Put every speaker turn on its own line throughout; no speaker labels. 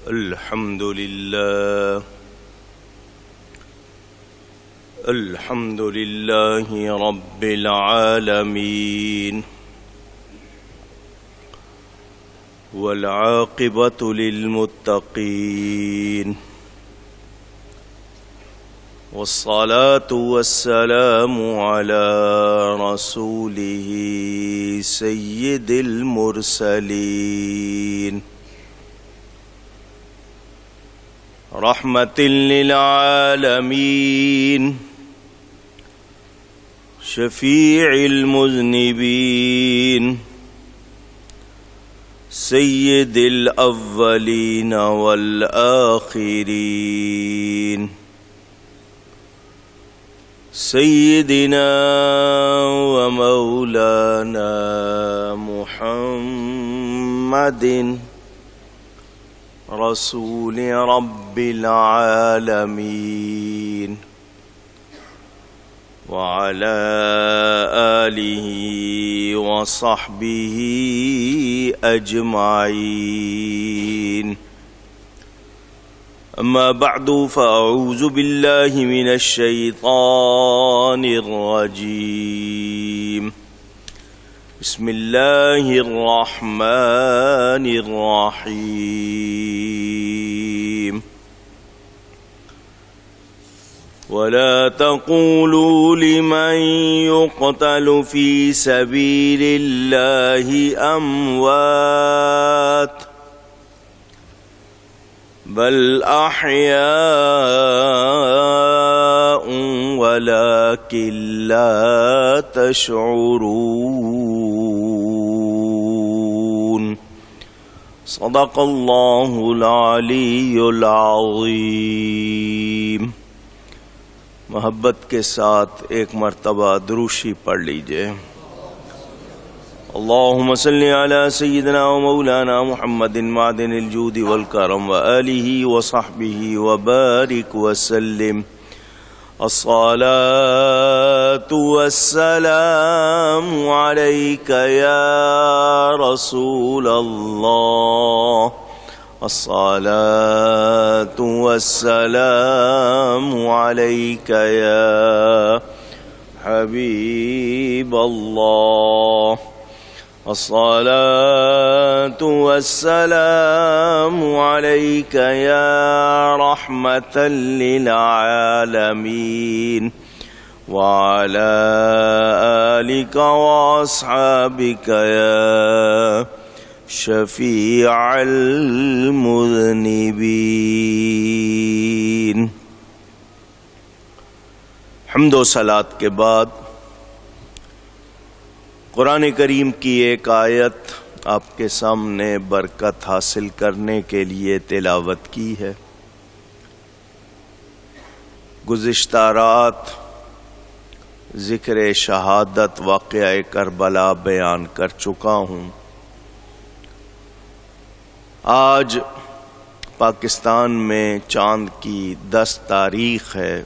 الحمد لله رب العالمين والعاقبة للمتقين والصلاة والسلام على رسوله سيد المرسلين رحمة للعالمين شفيع المذنبين سيد الأولين والآخرين سيدنا ومولانا محمد رسول رب العالمين وعلى آله وصحبه أجمعين أما بعد فأعوذ بالله من الشيطان الرجيم بسم الله الرحمن الرحيم ولا تقولوا لمن يقتل في سبيل الله أموات بل أحياء ولكن لا تشعرون صدق الله العلی العظیم۔ محبت کے ساتھ ایک مرتبہ دروشی پڑھ لیجئے۔ اللهم صل على سيدنا ومولانا محمد معدن الجود والكرم وآله وصحبه وبارك وسلم الصلاة والسلام عليك يا رسول الله الصلاة والسلام عليك يا حبيب الله الصلاة والسلام عليك يا رحمة للعالمين وعلى آلك وأصحابك يا شفيع المذنبين۔ حمد و صلاۃ کے بعد قرآن کریم کی ایک آیت آپ کے سامنے برکت حاصل کرنے کے لیے تلاوت کی ہے۔ گزشتہ رات ذکر شہادت واقعہ کربلا بیان کر چکا ہوں۔ آج پاکستان میں چاند کی 10 تاریخ ہے۔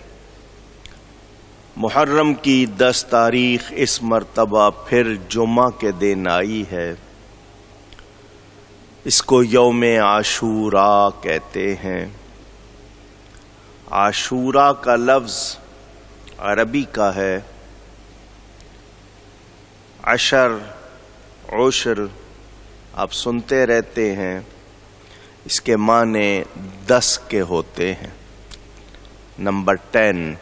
محرم کی 10 تاریخ اس مرتبہ پھر جمعہ کے دن آئی ہے۔ اس کو یوم عاشوراء کہتے ہیں۔ عاشوراء کا لفظ عربی کا ہے۔ عشر، عشر آپ سنتے رہتے ہیں، اس کے معنی 10 کے ہوتے ہیں، نمبر 10۔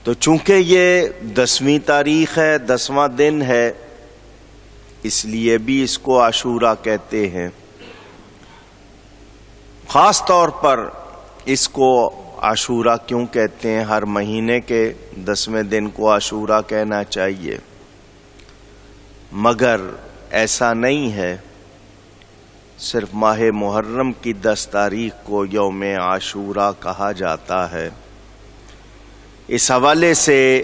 تو چونکہ یہ 10ویں تاریخ ہے، 10واں دن ہے، اس لیے بھی اس کو عاشوراء کہتے ہیں۔ خاص طور پر اس کو عاشوراء کیوں کہتے ہیں؟ ہر مہینے کے 10ویں دن کو عاشوراء کہنا چاہیے، مگر ایسا نہیں ہے۔ صرف ماہ محرم کی 10 تاریخ کو یوم عاشوراء کہا جاتا ہے۔ اس حوالے سے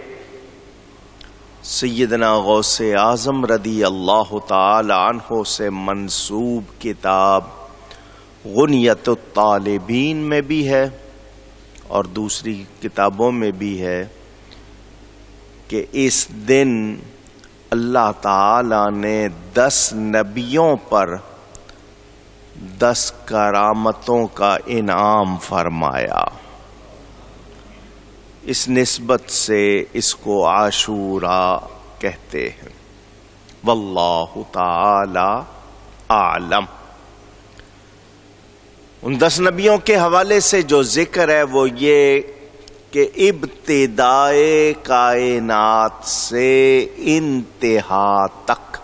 سیدنا غوث اعظم رضی اللہ تعالی عنہ سے منسوب کتاب غنیت الطالبین میں بھی ہے اور دوسری کتابوں میں بھی ہے کہ اس دن اللہ تعالی نے 10 نبیوں پر 10 کرامتوں کا انعام فرمایا۔ اس نسبت سے اس کو عاشوراء کہتے ہیں۔ واللہ تعالی اعلم۔ ان 10 نبیوں کے حوالے سے جو ذکر ہے وہ یہ کہ ابتدائے کائنات سے انتہا تک،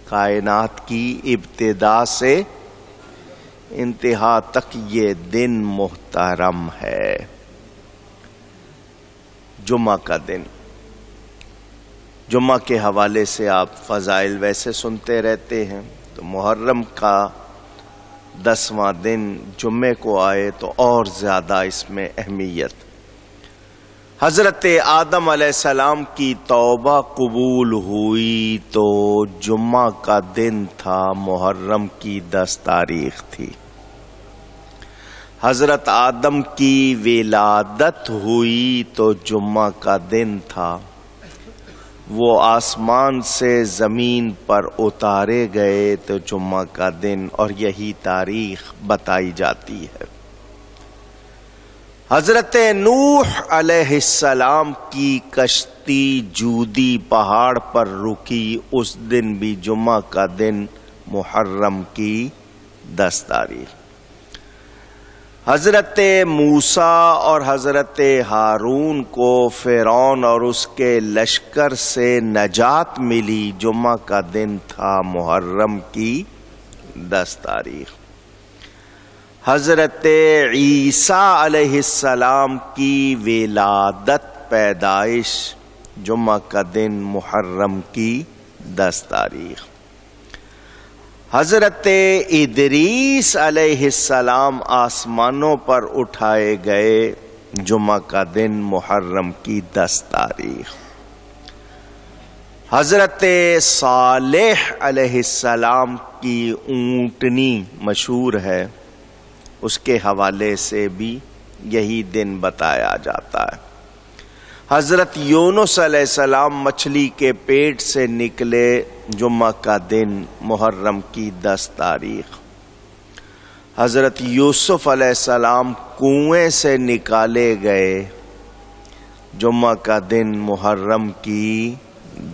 کائنات کی ابتدا سے انتہا تک یہ دن محترم ہے، جمعہ کا دن۔ جمعہ کے حوالے سے آپ فضائل ویسے سنتے رہتے ہیں، تو محرم کا 10واں دن جمعے کو آئے تو اور زیادہ اس میں اہمیت۔ حضرت آدم علیہ السلام کی توبہ قبول ہوئی تو جمعہ کا دن تھا، محرم کی 10 تاریخ تھی۔ حضرت آدم کی ولادت ہوئی تو جمعہ کا دن تھا، وہ آسمان سے زمین پر اتارے گئے تو جمعہ کا دن، اور یہی تاریخ بتائی جاتی ہے۔ حضرت نوح علیہ السلام کی کشتی جودی پہاڑ پر رکی، اس دن بھی جمعہ کا دن، محرم کی 10 تاریخ۔ حضرت موسیٰ اور حضرت ہارون کو فرعون اور اس کے لشکر سے نجات ملی، جمعہ کا دن تھا، محرم کی 10 تاریخ۔ حضرت عیسیٰ علیہ السلام کی ولادت، پیدائش، جمعہ کا دن، محرم کی 10 تاریخ۔ حضرت ادریس علیہ السلام آسمانوں پر اٹھائے گئے، جمعہ کا دن، محرم کی 10 تاریخ۔ حضرت صالح علیہ السلام کی اونٹنی مشہور ہے، اس کے حوالے سے بھی یہی دن بتایا جاتا ہے۔ حضرت یونس علیہ السلام مچھلی کے پیٹ سے نکلے، جمعہ کا دن، محرم کی 10 تاریخ۔ حضرت یوسف علیہ السلام کنویں سے نکالے گئے، جمعہ کا دن، محرم کی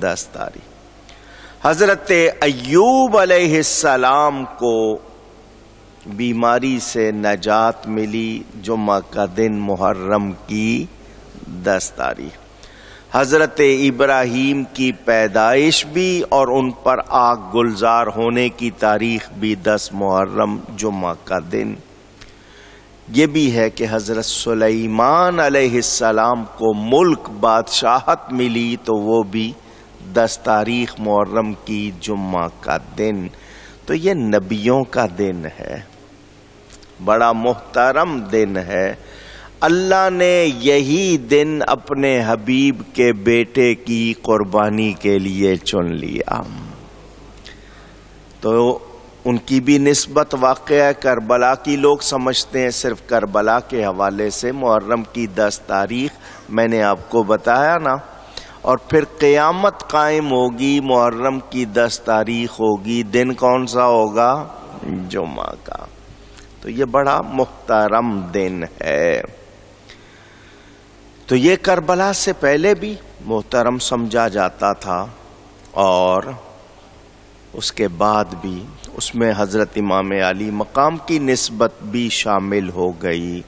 10 تاریخ۔ حضرت ایوب علیہ السلام کو بیماری سے نجات ملی، جمعہ کا دن، محرم کی 10 تاریخ۔ حضرت ابراہیم کی پیدائش بھی اور ان پر آگ گلزار ہونے کی تاریخ بھی 10 محرم، جمعہ کا دن۔ یہ بھی ہے کہ حضرت سلیمان علیہ السلام کو ملک، بادشاہت ملی تو وہ بھی 10 تاریخ محرم کی، جمعہ کا دن۔ تو یہ نبیوں کا دن ہے، بڑا محترم دن ہے۔ اللہ نے یہی دن اپنے حبیب کے بیٹے کی قربانی کے لیے چن لیا، تو ان کی بھی نسبت واقعہ کربلا کی لوگ سمجھتے ہیں، صرف کربلا کے حوالے سے محرم کی 10 تاریخ میں نے آپ کو بتایا نا، اور پھر قیامت قائم ہوگی، محرم کی 10 تاریخ ہوگی، دن کون سا ہوگا؟ جمعہ کا۔ تو یہ بڑا محترم دن ہے۔ تو یہ کربلا سے پہلے بھی محترم سمجھا جاتا تھا، اور اس کے بعد بھی اس میں حضرت امام علی مقام کی نسبت بھی شامل ہو گئی،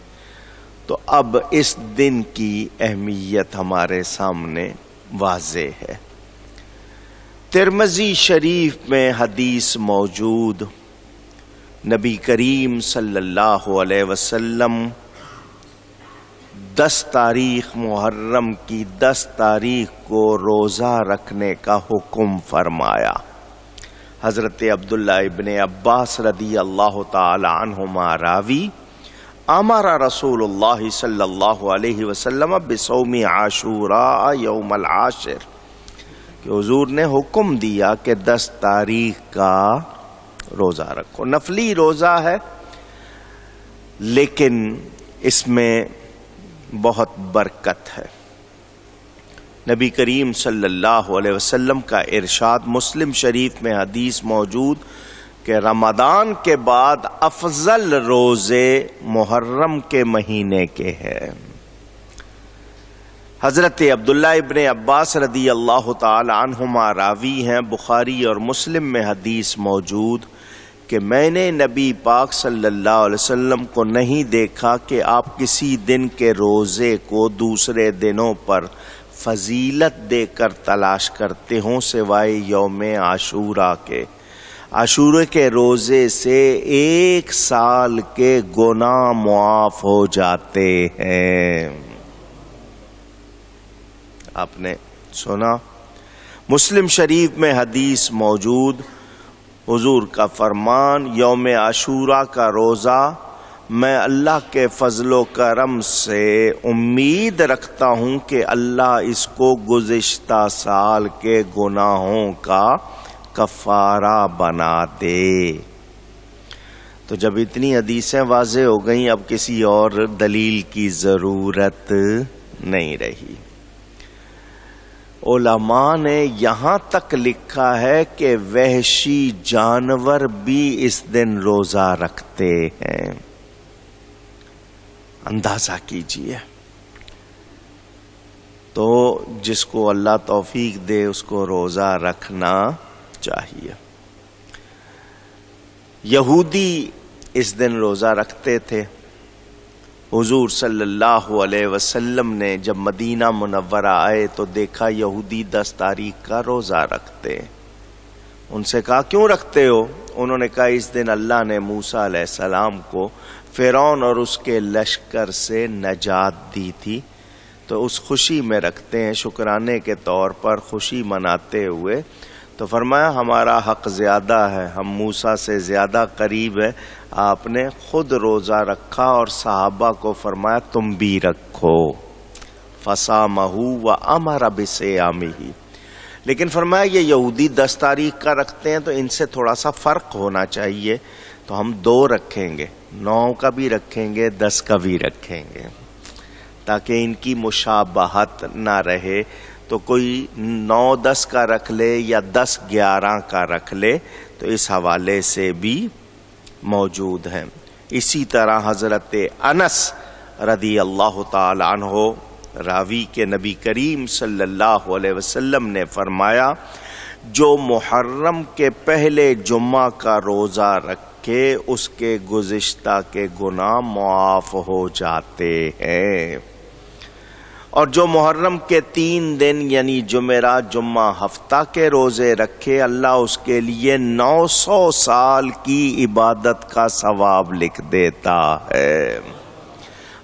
تو اب اس دن کی اہمیت ہمارے سامنے واضح ہے۔ ترمذی شریف میں حدیث موجود، نبی کریم صلی اللہ علیہ وسلم 10 تاریخ محرم کی 10 تاریخ کو روزہ رکھنے کا حکم فرمایا۔ حضرت عبداللہ ابن عباس رضی اللہ تعالی عنہما راوی، امر رسول اللہ صلی اللہ علیہ وسلم بصوم عاشوراء یوم العاشر، کہ حضور نے حکم دیا کہ 10 تاریخ کا روزہ رکھو۔ نفلی روزہ ہے، لیکن اس میں بہت برکت ہے۔ نبی کریم صلی اللہ علیہ وسلم کا ارشاد، مسلم شریف میں حدیث موجود، کہ رمضان کے بعد افضل روزے محرم کے مہینے کے ہیں۔ حضرت عبداللہ ابن عباس رضی اللہ تعالی عنہما راوی ہیں، بخاری اور مسلم میں حدیث موجود کہ میں نے نبی پاک صلی اللہ علیہ وسلم کو نہیں دیکھا کہ آپ کسی دن کے روزے کو دوسرے دنوں پر فضیلت دے کر تلاش کرتے ہوں سوائے یوم عاشورہ کے۔ عاشورہ کے روزے سے 1 سال کے گناہ معاف ہو جاتے ہیں۔ آپ نے سنا، مسلم شریف میں حدیث موجود، حضور کا فرمان، یوم عاشورہ کا روزہ میں اللہ کے فضل و کرم سے امید رکھتا ہوں کہ اللہ اس کو گزشتہ سال کے گناہوں کا کفارہ بنا دے۔ تو جب اتنی حدیثیں واضح ہو گئیں، اب کسی اور دلیل کی ضرورت نہیں رہی۔ علماء نے یہاں تک لکھا ہے کہ وحشی جانور بھی اس دن روزہ رکھتے ہیں۔ اندازہ کیجئے۔ تو جس کو اللہ توفیق دے اس کو روزہ رکھنا چاہیے۔ یہودی اس دن روزہ رکھتے تھے۔ حضور صلی اللہ علیہ وسلم نے جب مدینہ منورہ آئے تو دیکھا یہودی 10 تاریخ کا روزہ رکھتے۔ ان سے کہا کیوں رکھتے ہو؟ انہوں نے کہا اس دن اللہ نے موسیٰ علیہ السلام کو فرعون اور اس کے لشکر سے نجات دی تھی، تو اس خوشی میں رکھتے ہیں، شکرانے کے طور پر خوشی مناتے ہوئے۔ تو فرمایا ہمارا حق زیادہ ہے، ہم موسیٰ سے زیادہ قریب ہے۔ آپ نے خود روزہ رکھا اور صحابہ کو فرمایا تم بھی رکھو، فصامہ وامر بصیامہ۔ لیکن فرمایا یہ یہودی 10 تاریخ کا رکھتے ہیں تو ان سے تھوڑا سا فرق ہونا چاہیے، تو ہم 2 رکھیں گے، 9 کا بھی رکھیں گے، 10 کا بھی رکھیں گے، تاکہ ان کی مشابہت نہ رہے۔ تو کوئی 9-10 کا رکھ لے یا 10-11 کا رکھ لے، تو اس حوالے سے بھی موجود ہیں۔ اسی طرح حضرت انس رضی اللہ تعالی عنہ راوی کے نبی کریم صلی اللہ علیہ وسلم نے فرمایا جو محرم کے پہلے جمعہ کا روزہ رکھے اس کے گزشتہ کے گناہ معاف ہو جاتے ہیں، اور جو محرم کے 3 دن یعنی جمعرات، جمعہ، ہفتہ کے روزے رکھے اللہ اس کے لیے 900 سال کی عبادت کا ثواب لکھ دیتا ہے۔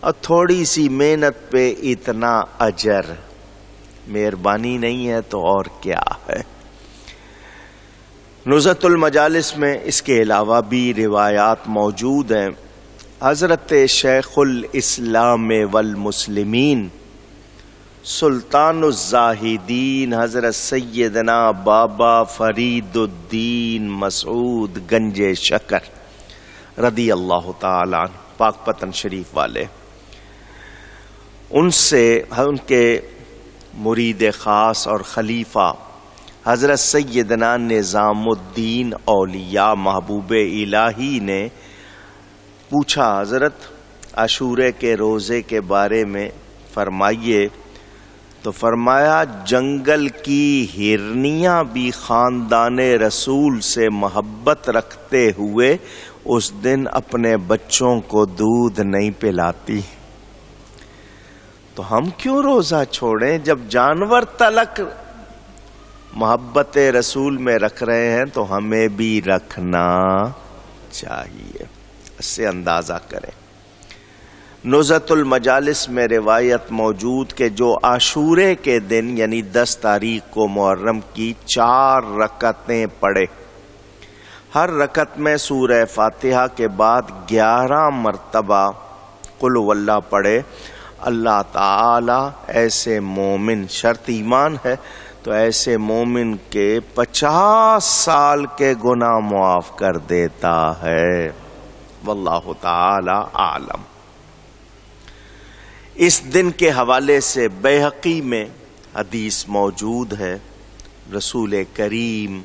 اور تھوڑی سی محنت پہ اتنا اجر، مہربانی نہیں ہے تو اور کیا ہے۔ نزہۃ المجالس میں اس کے علاوہ بھی روایات موجود ہیں۔ حضرت شیخ الاسلام والمسلمین سلطان الزاہدین حضرت سیدنا بابا فرید الدین مسعود گنج شکر رضی اللہ تعالی عنہ، پاک پتن شریف والے، ان سے ان کے مرید خاص اور خلیفہ حضرت سیدنا نظام الدین اولیاء محبوب الہی نے پوچھا حضرت عاشورے کے روزے کے بارے میں فرمائیے، تو فرمایا جنگل کی ہرنیاں بھی خاندان رسول سے محبت رکھتے ہوئے اس دن اپنے بچوں کو دودھ نہیں پلاتی، تو ہم کیوں روزہ چھوڑیں جب جانور تلک محبت رسول میں رکھ رہے ہیں تو ہمیں بھی رکھنا چاہیے۔ اس سے اندازہ کریں۔ نزہۃ المجالس میں روایت موجود کہ جو عاشورے کے دن یعنی 10 تاریخ کو محرم کی 4 رکعتیں پڑھے، ہر رکعت میں سورہ فاتحہ کے بعد 11 مرتبہ قل هو اللہ پڑھے، اللہ تعالی ایسے مومن، شرط ایمان ہے تو ایسے مومن کے 50 سال کے گناہ معاف کر دیتا ہے۔ واللہ تعالی اعلم۔ اس دن کے حوالے سے بیہقی میں حدیث موجود ہے، رسول کریم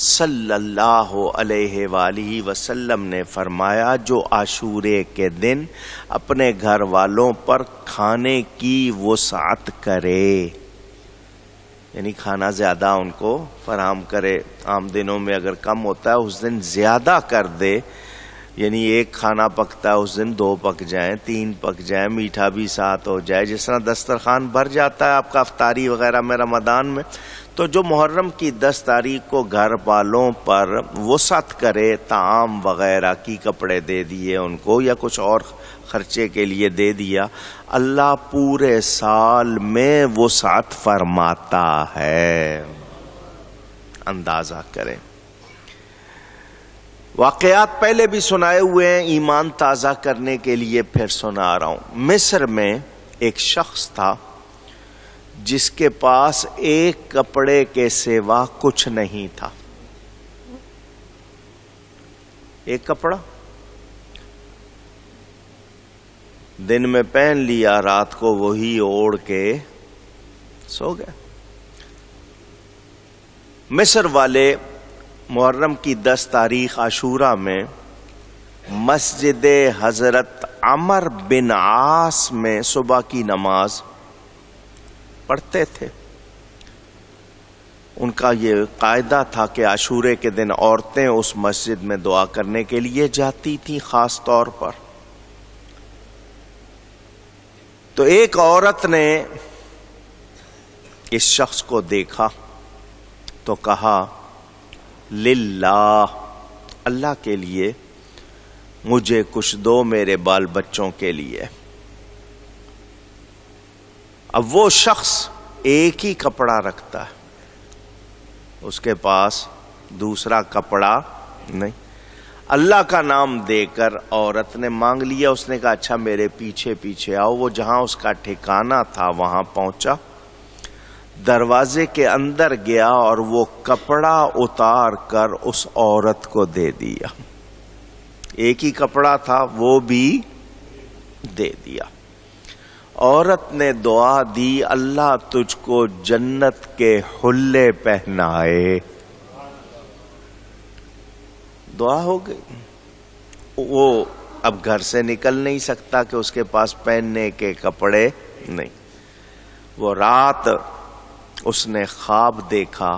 صلی اللہ علیہ وآلہ وسلم نے فرمایا جو عاشورے کے دن اپنے گھر والوں پر کھانے کی وسعت کرے، یعنی کھانا زیادہ ان کو فراہم کرے، عام دنوں میں اگر کم ہوتا ہے اس دن زیادہ کر دے، یعنی ایک کھانا پکتا ہے اس دن 2 پک جائیں، 3 پک جائیں، میٹھا بھی ساتھ ہو جائے، جس طرح دسترخوان بھر جاتا ہے آپ کا افطاری وغیرہ میں رمضان میں، تو جو محرم کی 10 تاریخ کو گھر والوں پر وسعت کرے، طعام وغیرہ کی کپڑے دے دیے ان کو یا کچھ اور خرچے کے لیے دے دیا، اللہ پورے سال میں وسعت فرماتا ہے۔ اندازہ کریں، واقعات پہلے بھی سنائے ہوئے ہیں، ایمان تازہ کرنے کے لیے پھر سنا رہا ہوں۔ مصر میں ایک شخص تھا جس کے پاس ایک کپڑے کے سوا کچھ نہیں تھا، ایک کپڑا دن میں پہن لیا، رات کو وہی اوڑھ کے سو گئے۔ مصر والے محرم کی 10 تاریخ عاشورہ میں مسجد حضرت عمر بن عاص میں صبح کی نماز پڑھتے تھے۔ ان کا یہ قاعدہ تھا کہ عاشورے کے دن عورتیں اس مسجد میں دعا کرنے کے لیے جاتی تھیں خاص طور پر۔ تو ایک عورت نے اس شخص کو دیکھا تو کہا للہ، اللہ کے لیے مجھے کچھ دو میرے بال بچوں کے لیے۔ اب وہ شخص ایک ہی کپڑا رکھتا ہے، اس کے پاس دوسرا کپڑا نہیں۔ اللہ کا نام دے کر عورت نے مانگ لیا، اس نے کہا اچھا میرے پیچھے پیچھے آؤ۔ وہ جہاں اس کا ٹھکانہ تھا وہاں پہنچا، دروازے کے اندر گیا اور وہ کپڑا اتار کر اس عورت کو دے دیا۔ ایک ہی کپڑا تھا، وہ بھی دے دیا۔ عورت نے دعا دی اللہ تجھ کو جنت کے حلے پہنائے۔ دعا ہو گئی۔ وہ اب گھر سے نکل نہیں سکتا کہ اس کے پاس پہننے کے کپڑے نہیں۔ وہ رات اس نے خواب دیکھا،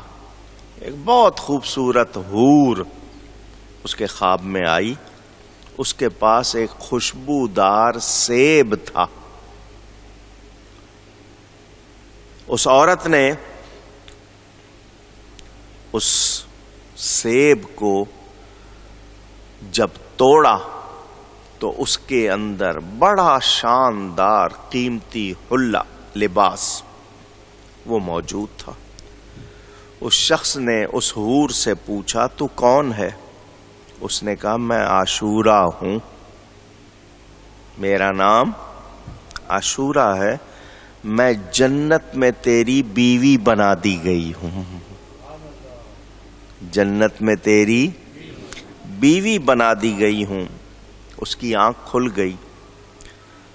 ایک بہت خوبصورت حور اس کے خواب میں آئی، اس کے پاس ایک خوشبودار سیب تھا۔ اس عورت نے اس سیب کو جب توڑا تو اس کے اندر بڑا شاندار قیمتی حلہ لباس وہ موجود تھا۔ اس شخص نے اس حور سے پوچھا تو کون ہے؟ اس نے کہا میں عاشورہ ہوں، میرا نام عاشورہ ہے، میں جنت میں تیری بیوی بنا دی گئی ہوں، جنت میں تیری بیوی بنا دی گئی ہوں۔ اس کی آنکھ کھل گئی،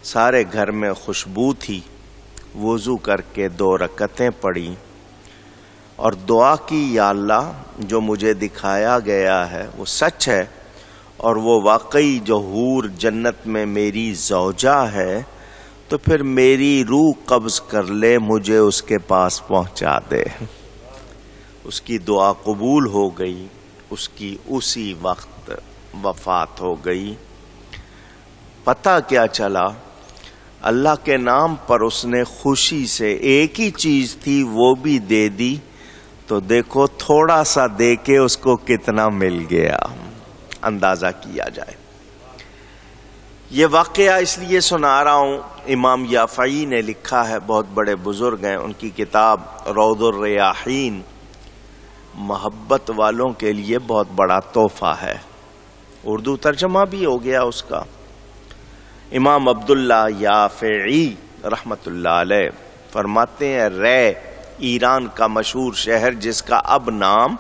سارے گھر میں خوشبو تھی، وضو کر کے 2 رکعتیں پڑھی اور دعا کی یا اللہ جو مجھے دکھایا گیا ہے وہ سچ ہے اور وہ واقعی جو حور جنت میں میری زوجہ ہے تو پھر میری روح قبض کر لے، مجھے اس کے پاس پہنچا دے۔ اس کی دعا قبول ہو گئی، اس کی اسی وقت وفات ہو گئی۔ پتہ کیا چلا؟ اللہ کے نام پر اس نے خوشی سے ایک ہی چیز تھی وہ بھی دے دی، تو دیکھو تھوڑا سا دے کے اس کو کتنا مل گیا، اندازہ کیا جائے۔ یہ واقعہ اس لیے سنا رہا ہوں، امام یافعی نے لکھا ہے، بہت بڑے بزرگ ہیں، ان کی کتاب روض الریاحین محبت والوں کے لیے بہت بڑا تحفہ ہے، اردو ترجمہ بھی ہو گیا اس کا۔ امام عبداللہ یافعی رحمت اللہ علیہ فرماتے ہیں رے ایران کا مشہور شہر جس کا اب نام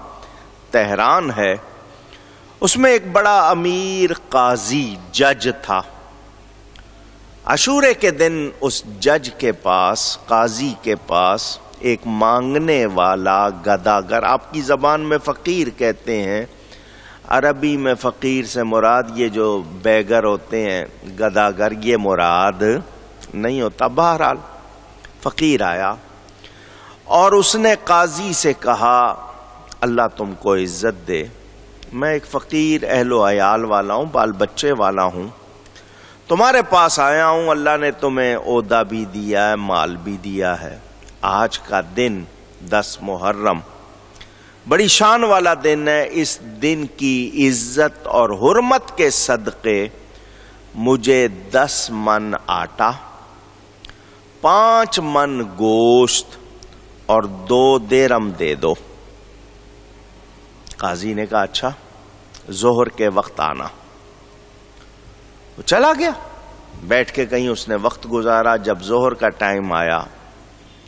تہران ہے، اس میں ایک بڑا امیر قاضی جج تھا۔ عاشورے کے دن اس جج کے پاس، قاضی کے پاس ایک مانگنے والا گداگر. آپ کی زبان میں فقیر کہتے ہیں، عربی میں فقیر سے مراد یہ جو بیگر ہوتے ہیں، گداگر، یہ مراد نہیں ہوتا. بہرحال فقیر آیا اور اس نے قاضی سے کہا اللہ تم کو عزت دے، میں ایک فقیر اہل و عیال والا ہوں، بال بچے والا ہوں، تمہارے پاس آیا ہوں، اللہ نے تمہیں عہدہ بھی دیا ہے، مال بھی دیا ہے. آج کا دن 10 محرم بڑی شان والا دن ہے. اس دن کی عزت اور حرمت کے صدقے مجھے 10 من آٹا، 5 من گوشت اور 2 درہم دے دو. قاضی نے کہا اچھا، ظہر کے وقت آنا. وہ چلا گیا، بیٹھ کے کہیں اس نے وقت گزارا. جب ظہر کا ٹائم آیا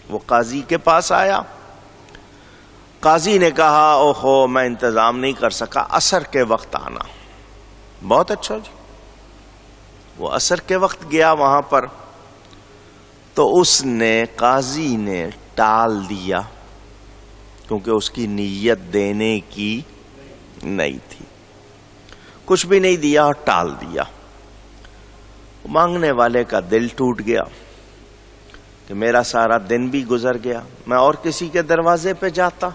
وہ قاضی کے پاس آیا. قاضی نے کہا اوہو میں انتظام نہیں کر سکا، عصر کے وقت آنا. بہت اچھا جی. وہ عصر کے وقت گیا وہاں پر، تو اس نے قاضی نے ٹال دیا کیونکہ اس کی نیت دینے کی نہیں تھی، کچھ بھی نہیں دیا اور ٹال دیا. مانگنے والے کا دل ٹوٹ گیا کہ میرا سارا دن بھی گزر گیا، میں اور کسی کے دروازے پہ جاتا،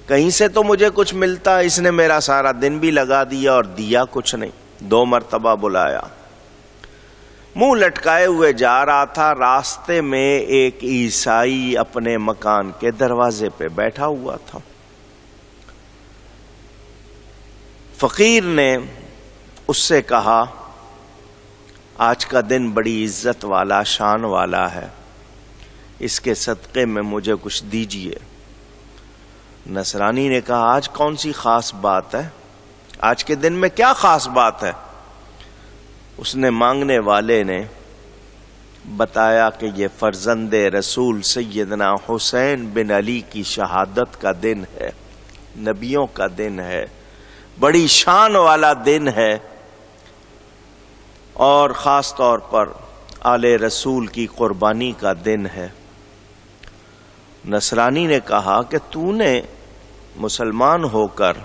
کہیں سے تو مجھے کچھ ملتا، اس نے میرا سارا دن بھی لگا دیا اور دیا کچھ نہیں. 2 مرتبہ بلایا، منہ لٹکائے ہوئے جا رہا تھا. راستے میں ایک عیسائی اپنے مکان کے دروازے پہ بیٹھا ہوا تھا. فقیر نے اس سے کہا آج کا دن بڑی عزت والا، شان والا ہے، اس کے صدقے میں مجھے کچھ دیجئے. نصرانی نے کہا آج کون سی خاص بات ہے، آج کے دن میں کیا خاص بات ہے؟ اس نے مانگنے والے نے بتایا کہ یہ فرزند رسول سیدنا حسین بن علی کی شہادت کا دن ہے، نبیوں کا دن ہے، بڑی شان والا دن ہے، اور خاص طور پر آل رسول کی قربانی کا دن ہے. نصرانی نے کہا کہ تو نے مسلمان ہو کر